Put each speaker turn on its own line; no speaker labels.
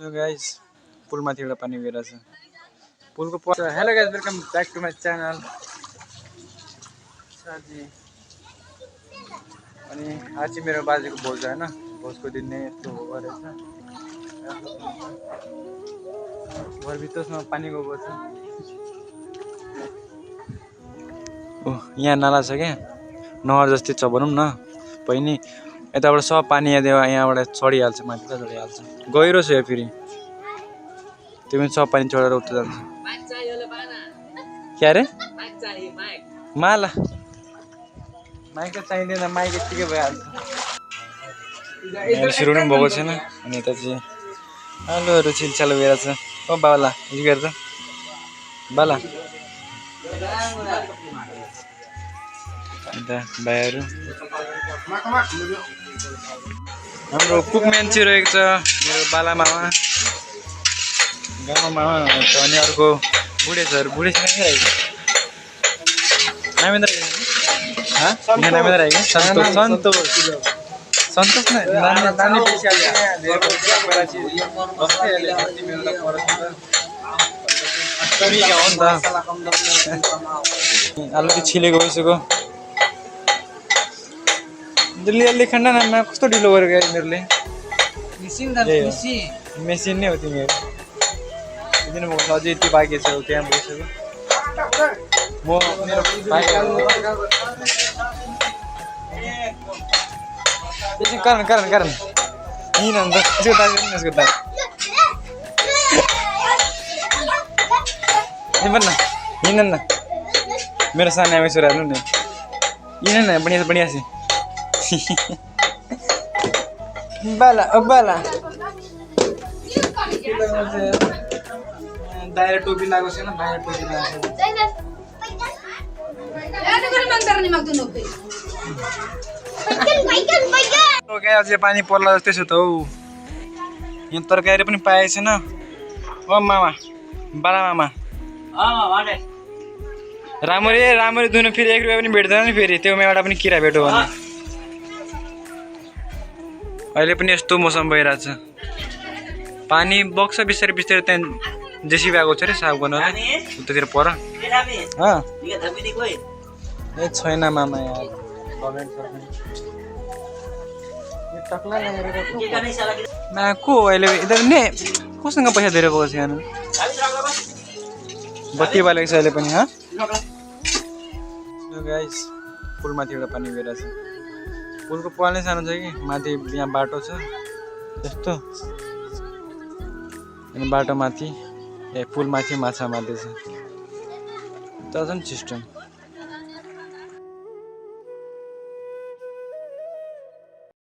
guys पुल माथिबाट पानी गइरहेछ पुलको पर hello guys welcome back to my channel साथी अनि आज चाहिँ मेरो बाजेको भोज हैन भोजको दिन नै यस्तो हो गरेछ घरभित्रसम्म पानी गएको छ ओ यहाँ नाला छ क्या नहर जस्तै छ भनौँ न पहिनी यताबाट सब पानी यहाँबाट चढिहाल्छ माथि चढिहाल्छ गहिरो छ यो फेरि त्यो पनि सब पानी चढेर उठ्दै जान्छ क्या रे माला माइक त चाहिँदैन माइक यत्तिकै भइहाल्छ सुरु पनि भएको छैन अनि यता चाहिँ आलुहरू छिलछाल भइरहेछ ओ बाबा यी गरेर बाला अन्त भाइहरू हाम्रो कुक मान्छे रहेको छ मेरो बाला मामा गाउँमा मामा हुनुहुन्छ अनि अर्को बुढेछहरू बुढेछहरू रहेको नामेन्द्र नामेन्द्र आएको सन्तोष सन्तोष सन्तोष नानी आलु चाहिँ छिलेको भइसक्यो जल्दी खाना नाममा कस्तो ढिलो गरेको यिनीहरूले मेसिन नै हो तिमीहरू किन म अझै यति बाँकी छ त्यहाँ गइसक्यो म मेरो कारण हिँड अन्त यसको दाजु यसको दाजु भन न हिँड न मेरो सानो आमा छोराहरू नि हिँड न बढिया छ बाला ओ बाला दाइरे टोपी लगाएको छैन बाहिर टोपी लगाएको अझै पानी पर्ला जस्तै छ त हौ यहाँ तरकारी पनि पाएको छैन ओ मामा बाला मामा राम्ररी दुनु फेरि 1 रुपियाँ पनि भेट्दैन नि फेरि त्यो एउटा पनि किरा भेट्यो भने अहिले पनि यस्तो मौसम भइरहेछ पानी बग्छ बिस्तारै बिस्तारै त्यहाँ जेसीबी आएको छ रे साफ गर्नलाई उतातिर पर ए छैन मामा यार को अहिले यता नि कोसँग पैसा धेरै गएको छ यहाँ बत्ती बालेको छ अहिले पनि गाइस पुल माथिबाट पानी गइरहेछ पुलको पाल नै सानो छ कि माथि यहाँ बाटो छ यस्तो अनि बाटो माथि ए पुल माथि माछा माथि छ त झन् सिस्टम